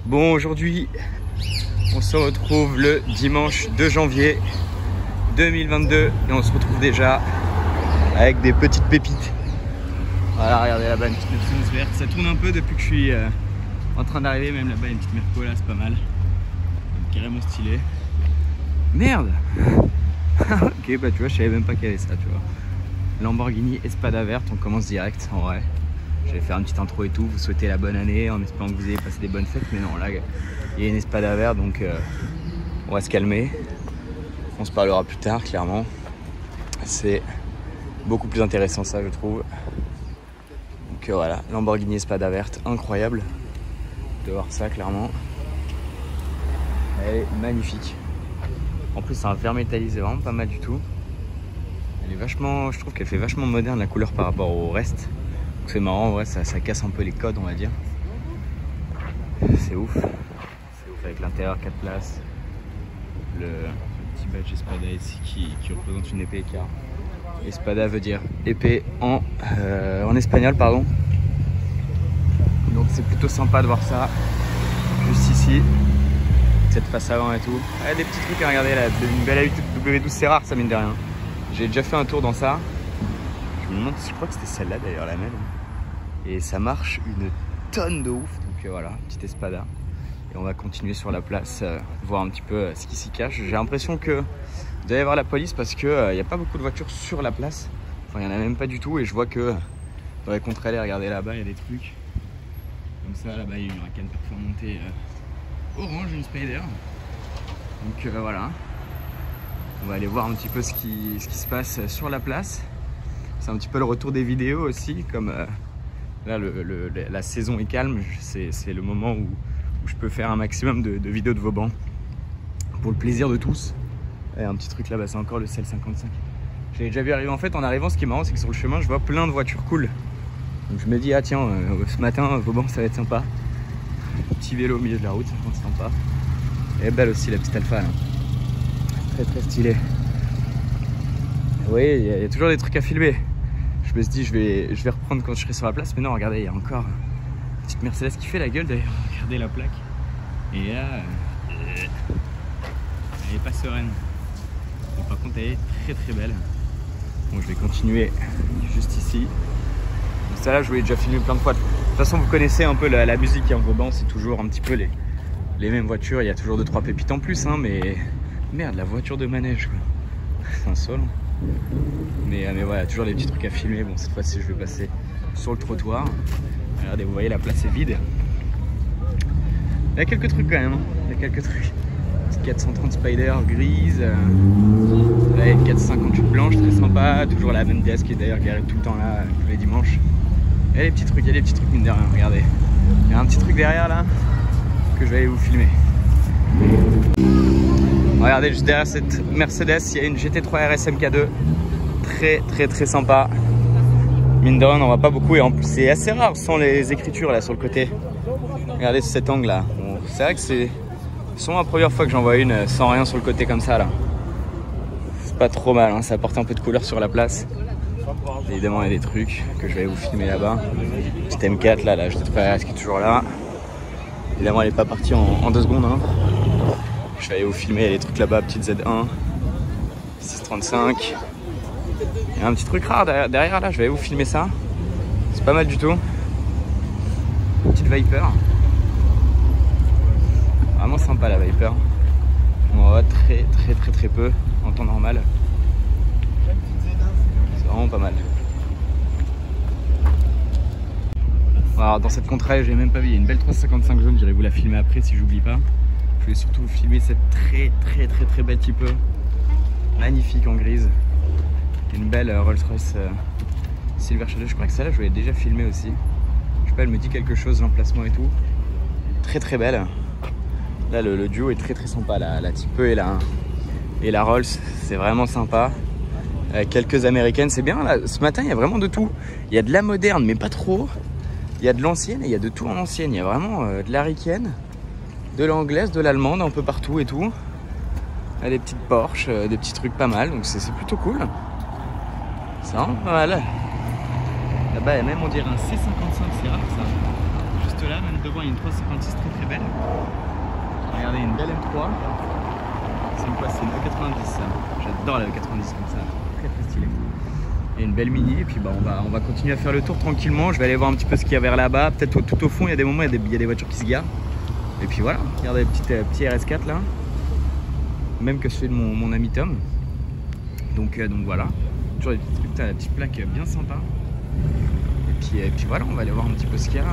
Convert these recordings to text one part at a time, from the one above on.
Bon, aujourd'hui, on se retrouve le dimanche 2 janvier 2022 et on se retrouve déjà avec des petites pépites. Voilà, regardez là-bas, une petite Neptunus verte. Ça tourne un peu depuis que je suis en train d'arriver. Même là-bas, une petite Mercola, c'est pas mal. Carrément stylé. Merde. Ok, bah tu vois, je savais même pas qu'il y avait ça, tu vois. Lamborghini Espada verte, on commence direct en vrai. Je vais faire une petite intro et tout, vous souhaitez la bonne année en espérant que vous ayez passé des bonnes fêtes. Mais non, là, il y a une Espada verte, donc on va se calmer. On se parlera plus tard, clairement. C'est beaucoup plus intéressant ça, je trouve. Donc voilà, Lamborghini Espada verte, incroyable de voir ça, clairement. Elle est magnifique. En plus, c'est un verre métallisé, vraiment pas mal du tout. Elle est vachement, je trouve qu'elle fait vachement moderne la couleur par rapport au reste. C'est marrant, en vrai, ça casse un peu les codes, on va dire. C'est ouf. C'est ouf avec l'intérieur 4 places. Le petit badge Espada ici qui représente une épée car Espada veut dire épée en espagnol, pardon. Donc c'est plutôt sympa de voir ça. Juste ici. Cette face avant et tout. Ah, des petits trucs à regarder là. Une belle W12, c'est rare ça, mine de rien. J'ai déjà fait un tour dans ça. Je me demande, je crois que c'était celle-là d'ailleurs, la même. Et ça marche une tonne de ouf. Donc voilà, petite Espada. Et on va continuer sur la place, voir un petit peu ce qui s'y cache. J'ai l'impression que vous allez voir la police parce qu'il n'y a pas beaucoup de voitures sur la place. Enfin, il n'y en a même pas du tout. Et je vois que dans les contre-allées, regardez là-bas, il y a des trucs. Comme ça, là-bas, il y a une Huracan performantée orange, une Spider. Donc voilà. On va aller voir un petit peu ce qui se passe sur la place. C'est un petit peu le retour des vidéos aussi, comme là la saison est calme, c'est le moment où je peux faire un maximum de vidéos de Vauban pour le plaisir de tous. Et un petit truc là-bas, c'est encore le CEL 55. J'ai déjà vu arriver, en fait en arrivant, ce qui est marrant c'est que sur le chemin je vois plein de voitures cool. Donc je me dis ah tiens, ce matin Vauban ça va être sympa. Petit vélo au milieu de la route, ça va être sympa. Et belle aussi la petite Alpha là. Très très stylé. Oui, il y a toujours des trucs à filmer. Je me suis dit je vais reprendre quand je serai sur la place, mais non, regardez, il y a encore une petite Mercedes qui fait la gueule d'ailleurs. Regardez la plaque. Et là, elle est pas sereine. Mais par contre, elle est très très belle. Bon, je vais continuer juste ici. Donc ça là, je vous l'ai déjà filmé plein de fois. De toute façon, vous connaissez un peu la musique en Vauban, c'est toujours un petit peu les mêmes voitures. Il y a toujours 2-3 pépites en plus, hein, mais merde, la voiture de manège quoi. C'est un sol. Mais voilà, toujours des petits trucs à filmer. Bon, cette fois-ci, je vais passer sur le trottoir. Regardez, vous voyez, la place est vide. Il y a quelques trucs quand même. Hein. Il y a quelques trucs. Petite 430 Spider grise. Là, une 458 blanche, très sympa. Toujours la même DS qui est d'ailleurs garée tout le temps là, tous les dimanches. Il y a des petits trucs, mine de rien. Regardez. Il y a un petit truc derrière là que je vais aller vous filmer. Regardez, juste derrière cette Mercedes, il y a une GT3 RS MK2. Très très très sympa. Mine de rien, on n'en voit pas beaucoup et en plus c'est assez rare sans les écritures là sur le côté. Regardez cet angle là. Bon, c'est vrai que c'est sûrement la première fois que j'en vois une sans rien sur le côté comme ça là. C'est pas trop mal, hein, ça apporte un peu de couleur sur la place. Évidemment, il y a des trucs que je vais vous filmer là-bas. Petite M4 là, la GT3 RS qui est toujours là. Évidemment, elle n'est pas partie en 2 secondes. Hein. Je vais aller vous filmer les trucs là-bas, petite Z1, 635. Il y a un petit truc rare derrière là, je vais aller vous filmer ça. C'est pas mal du tout. Petite Viper. Vraiment sympa la Viper. On en voit très très très très peu en temps normal. C'est vraiment pas mal. Alors dans cette contraille, j'ai même pas vu, il y a une belle 355 jaune, j'irai vous la filmer après si j'oublie pas. Je vais surtout vous filmer cette très très très très belle Type E, magnifique en grise. Une belle Rolls-Royce Silver Shadow, je crois que celle-là je l'ai déjà filmé aussi. Je sais pas, elle me dit quelque chose, l'emplacement et tout. Très très belle. Là le duo est très très sympa, la Type E et la Rolls, c'est vraiment sympa. Quelques américaines, c'est bien. Là, ce matin il y a vraiment de tout. Il y a de la moderne mais pas trop. Il y a de l'ancienne et il y a de tout en ancienne. Il y a vraiment de l'aricaine, de l'anglaise, de l'allemande, un peu partout et tout. Il y a des petites Porsche, des petits trucs pas mal, donc c'est plutôt cool. C'est vraiment pas mal. Là-bas, il y a même, on dirait un C55, c'est rare ça. Juste là, même devant il y a une 356 très très belle. Regardez, une belle M3. C'est une quoi? C'est une E90 ça. J'adore la E90 comme ça, très très stylé. Et une belle mini, et puis bah, on va continuer à faire le tour tranquillement. Je vais aller voir un petit peu ce qu'il y a vers là-bas. Peut-être tout au fond, il y a des moments, il y a des voitures qui se garent. Et puis voilà, regardez le petit RS4 là. Même que celui de mon ami Tom. Donc voilà. Toujours des petites trucs, la petite plaque bien sympa. Et puis voilà, on va aller voir un petit peu ce qu'il y a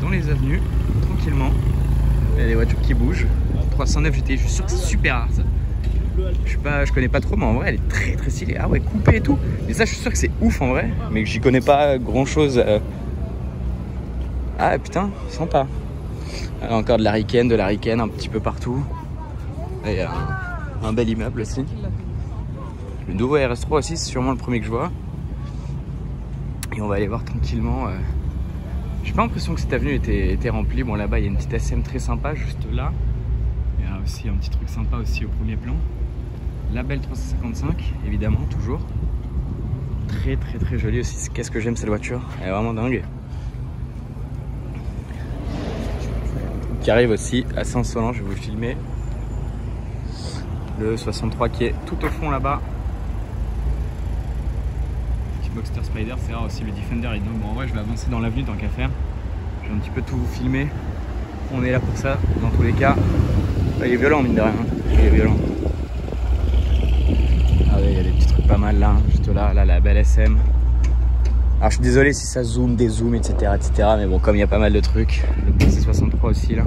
dans les avenues, tranquillement. Il y a des voitures qui bougent. 309 GTI, je suis sûr que c'est super rare ça. Je connais pas trop, mais en vrai elle est très très stylée. Ah ouais, coupée et tout. Mais ça je suis sûr que c'est ouf en vrai, mais que j'y connais pas grand chose. Ah putain, sympa. Alors, encore de la Riken un petit peu partout. Et il y a un bel immeuble aussi. Le nouveau RS3 aussi, c'est sûrement le premier que je vois. Et on va aller voir tranquillement. J'ai pas l'impression que cette avenue était remplie. Bon, là-bas il y a une petite SM très sympa juste là. Il y a aussi un petit truc sympa aussi au premier plan. La belle 355 évidemment, toujours. Très très très jolie aussi. Qu'est-ce que j'aime cette voiture, elle est vraiment dingue. Qui arrive aussi à Saint-Solan, je vais vous le filmer. Le 63 qui est tout au fond là-bas. Petit Boxster Spider, c'est rare aussi, le Defender est donc bon. En vrai je vais avancer dans l'avenue tant qu'à faire. Je vais un petit peu tout filmer. On est là pour ça, dans tous les cas. Il est violent mine de rien, il est violent. Ah ouais, il y a des petits trucs pas mal là, juste là, la belle SM. Alors je suis désolé si ça zoome, dézoome, etc. Mais bon, comme il y a pas mal de trucs, le C63 aussi là,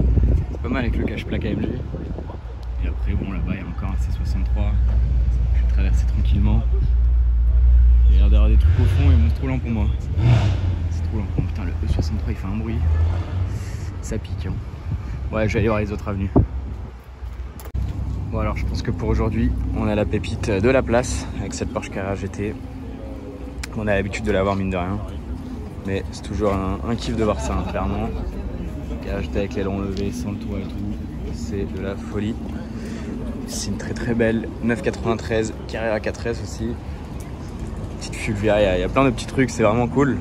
c'est pas mal avec le cache-plaque AMG. Et après, bon là-bas il y a encore un C63. Je vais traverser tranquillement. Il y a l'air d'avoir des trucs au fond, mais bon, c'est trop lent pour moi. C'est trop lent. Oh, putain, le E63 il fait un bruit. Ça pique hein. Ouais, je vais aller voir les autres avenues. Bon alors je pense que pour aujourd'hui on a la pépite de la place avec cette Porsche Carrera GT. On a l'habitude de l'avoir mine de rien, mais c'est toujours un kiff de voir ça hein, clairement. Carrera GT avec l'aileron levé, sans le toit et tout, c'est de la folie. C'est une très très belle 993 Carrera 4S aussi. Petite Fulvia, il y a plein de petits trucs, c'est vraiment cool.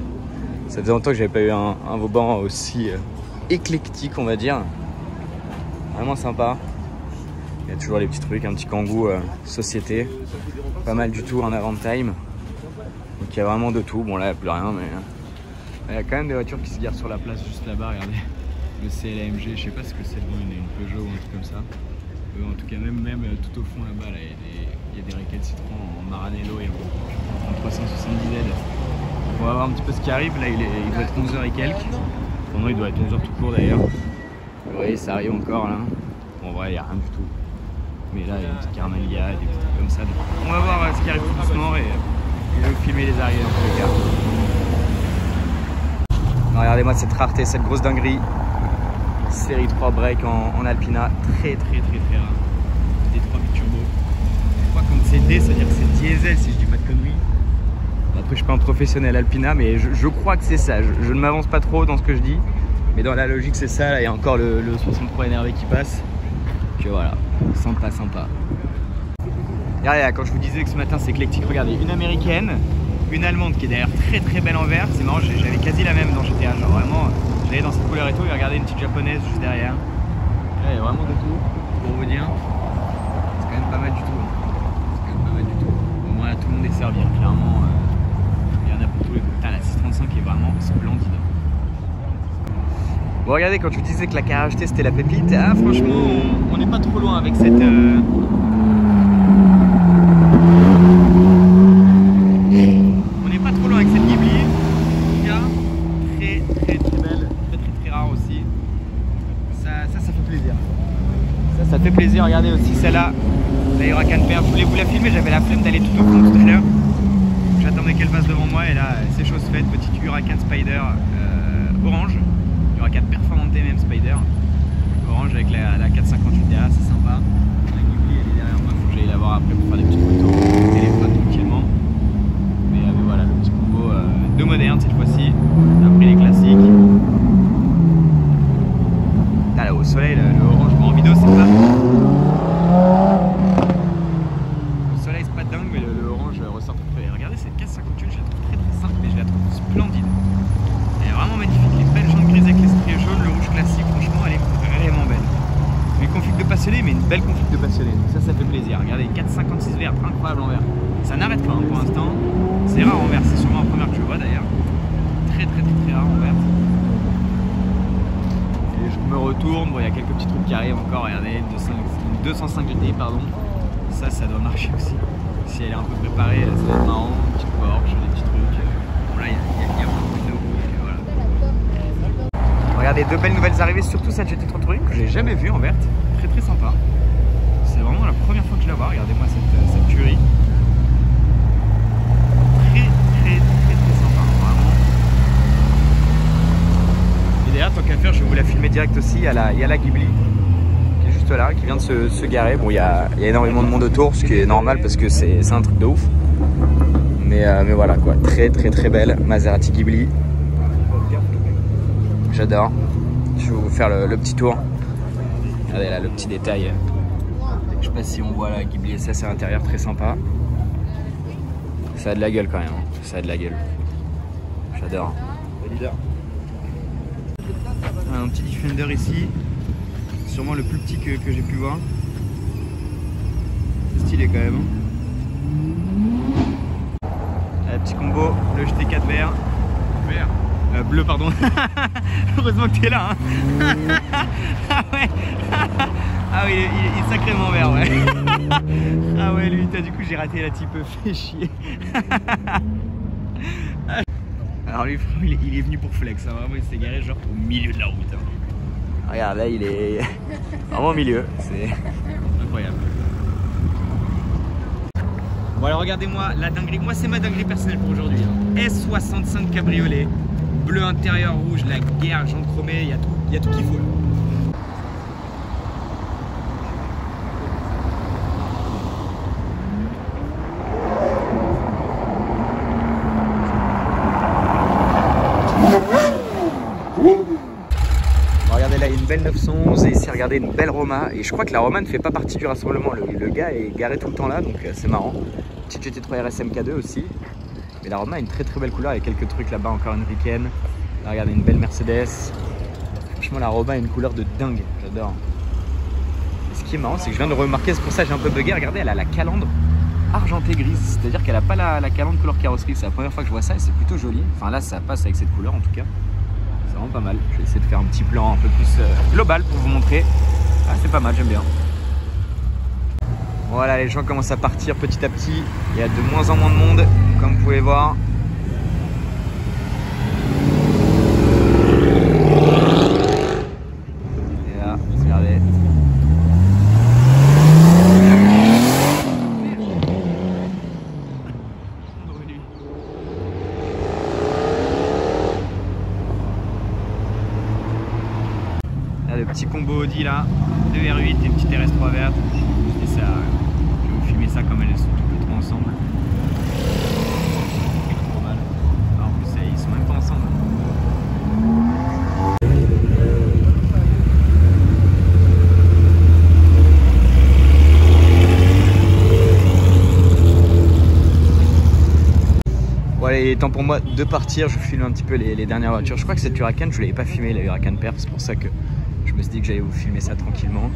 Ça faisait longtemps que j'avais pas eu un Vauban aussi éclectique on va dire. Vraiment sympa. Il y a toujours les petits trucs, un petit Kangoo société. Pas mal du tout en avant-time. Donc il y a vraiment de tout. Bon là il n'y a plus rien mais il y a quand même des voitures qui se garent sur la place juste là-bas, regardez. Le CLAMG, je sais pas ce que c'est devant, une Peugeot ou un truc comme ça. En tout cas même tout au fond là-bas, là, il y a des Requêtes Citroën en Maranello et en 370Z. On va voir un petit peu ce qui arrive. Là il doit être 11h et quelques. Pendant il doit être 11h tout court d'ailleurs. Vous voyez ça arrive encore là. Bon, en vrai il n'y a rien du tout. Mais là il y a une petite Carmelia, des petits trucs comme ça. Donc, on va voir ce qui arrive tout doucement et je vais vous filmer les arrivées dans tous les cas. Regardez-moi cette rareté, cette grosse dinguerie. Série 3 break en Alpina, très rare. Des 3 turbo. Je crois comme c'est D, c'est-à-dire que c'est diesel si je dis pas de conneries. Après je suis pas un professionnel Alpina, mais je crois que c'est ça. Je ne m'avance pas trop dans ce que je dis, mais dans la logique c'est ça. Là il y a encore le 63 énervé qui passe. Donc voilà, sympa. Regardez, quand je vous disais que ce matin c'est éclectique, regardez, une américaine, une allemande qui est d'ailleurs très belle en vert. C'est marrant, j'avais quasi la même dans GTA, genre vraiment, j'allais dans cette couleur et tout, et regardez une petite japonaise juste derrière. Là il y a vraiment de tout, pour vous dire. C'est quand même pas mal du tout. Bon, moi tout le monde est servi, hein. Clairement, il y en a pour tous les goûts. Putain, la 635 est vraiment splendide. Bon regardez, quand je vous disais que la Carrera GT c'était la pépite, ah, franchement on n'est pas trop loin avec cette... On n'est pas trop loin avec cette Ghibli. En tout cas, très belle, très rare aussi. Ça fait plaisir. Ça fait plaisir, regardez aussi celle-là, la Huracan PR. Je voulais vous la filmer, j'avais la flemme d'aller tout au fond tout à l'heure. J'attendais qu'elle passe devant moi et là c'est chose faite, petite Huracan Spider orange. Huracan Performante même Spider. Orange avec la 458DA, c'est sympa. La Ghibli elle est derrière moi, il faut que j'aille la voir après pour faire des petites photos au téléphone tranquillement. Mais voilà, le petit combo de moderne cette fois-ci, après les classiques. Là au soleil, le orange en vidéo c'est pas... Le soleil c'est pas dingue mais le orange ressort très peu. Et regardez cette 458, je la trouve très simple mais je la trouve splendide. Elle est vraiment magnifique, les belles jantes grises avec les striés jaunes. belle config de passionnés. Donc ça fait plaisir. Regardez, 4,56 verts, incroyable en vert. Ça n'arrête pas hein, pour l'instant. C'est rare en vert, c'est sûrement la première que je vois d'ailleurs. Très rare en vert. Et je me retourne, bon il y a quelques petits trucs qui arrivent encore, regardez, 205 GTI pardon. Ça doit marcher aussi. Si elle est un peu préparée, ça va être marrant. Une petite Porsche, des petits trucs. Bon là il y a beaucoup de voilà. Regardez, deux belles nouvelles arrivées, surtout cette GT3 Touring que j'ai jamais vue en verte. Très sympa. C'est vraiment la première fois que je la vois. Regardez-moi cette tuerie. Très sympa, vraiment. Et d'ailleurs, tant qu'à faire, je vais vous la filmer direct aussi. Il y a la Ghibli qui est juste là, qui vient de se garer. Bon, il y a énormément de monde autour, ce qui est normal parce que c'est un truc de ouf. Mais voilà quoi, très belle Maserati Ghibli. J'adore. Je vais vous faire le petit tour. Regardez là, le petit détail. Je sais pas si on voit la Ghibli SS à l'intérieur, très sympa. Ça a de la gueule quand même, hein. Ça a de la gueule. J'adore. Un petit Defender ici. Sûrement le plus petit que j'ai pu voir. C'est stylé quand même. Un petit combo, le GT4 vert. Bleu pardon. Heureusement que tu es là hein. Ah ouais. Ah oui, il est sacrément vert ouais. Ah ouais lui du coup j'ai raté la type fait chier. Alors lui il est venu pour flex hein. Vraiment il s'est garé genre au milieu de la route hein. Regarde là il est vraiment au milieu. C'est incroyable. Bon alors regardez-moi la dinguerie, moi c'est ma dinguerie personnelle pour aujourd'hui hein. S65 cabriolet, bleu intérieur rouge, la guerre, jaune chromé, il y a tout qu'il faut là. Regardez là, il y a une belle 911 et ici regardez une belle Roma et je crois que la Roma ne fait pas partie du rassemblement, le gars est garé tout le temps là donc c'est marrant. Petite GT3 RS MK2 aussi, mais la Roma a une très belle couleur, il y a quelques trucs là-bas encore une Riken. Là regardez une belle Mercedes, franchement la Roma a une couleur de dingue, j'adore. Ce qui est marrant c'est que je viens de le remarquer, c'est pour ça que j'ai un peu bugué, regardez elle a la calandre argentée grise, c'est-à-dire qu'elle n'a pas la calandre couleur carrosserie, c'est la première fois que je vois ça et c'est plutôt joli, enfin là ça passe avec cette couleur en tout cas. C'est vraiment pas mal. Je vais essayer de faire un petit plan un peu plus global pour vous montrer. Ah, c'est pas mal, j'aime bien. Voilà, les gens commencent à partir petit à petit. Il y a de moins en moins de monde, comme vous pouvez voir. Et là, regardez. Le petit combo Audi là, 2 R8 et une petite RS3 verte. Et ça, je vais vous filmer ça comme elles sont toutes les trois ensemble. C'est trop mal. Alors, en plus, ils sont même pas ensemble. Voilà, il est temps pour moi de partir. Je filme un petit peu les dernières voitures. Je crois que cette Huracan, je ne l'avais pas filmé, la Huracan Perf, c'est pour ça que je me suis dit que j'allais vous filmer ça tranquillement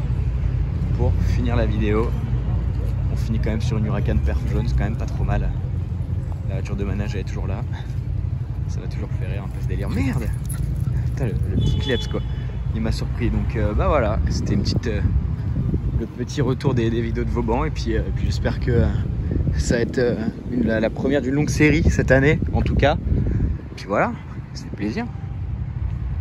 pour finir la vidéo. On finit quand même sur une Huracan Perf jaune, c'est quand même pas trop mal. La voiture de manège elle est toujours là. Ça m'a toujours fait rire un peu ce délire. Merde! Putain, le petit kleps quoi. Il m'a surpris. Donc bah voilà, c'était une petite le petit retour des vidéos de Vauban. Et puis j'espère que ça va être la première d'une longue série cette année en tout cas. Puis voilà, c'est plaisir.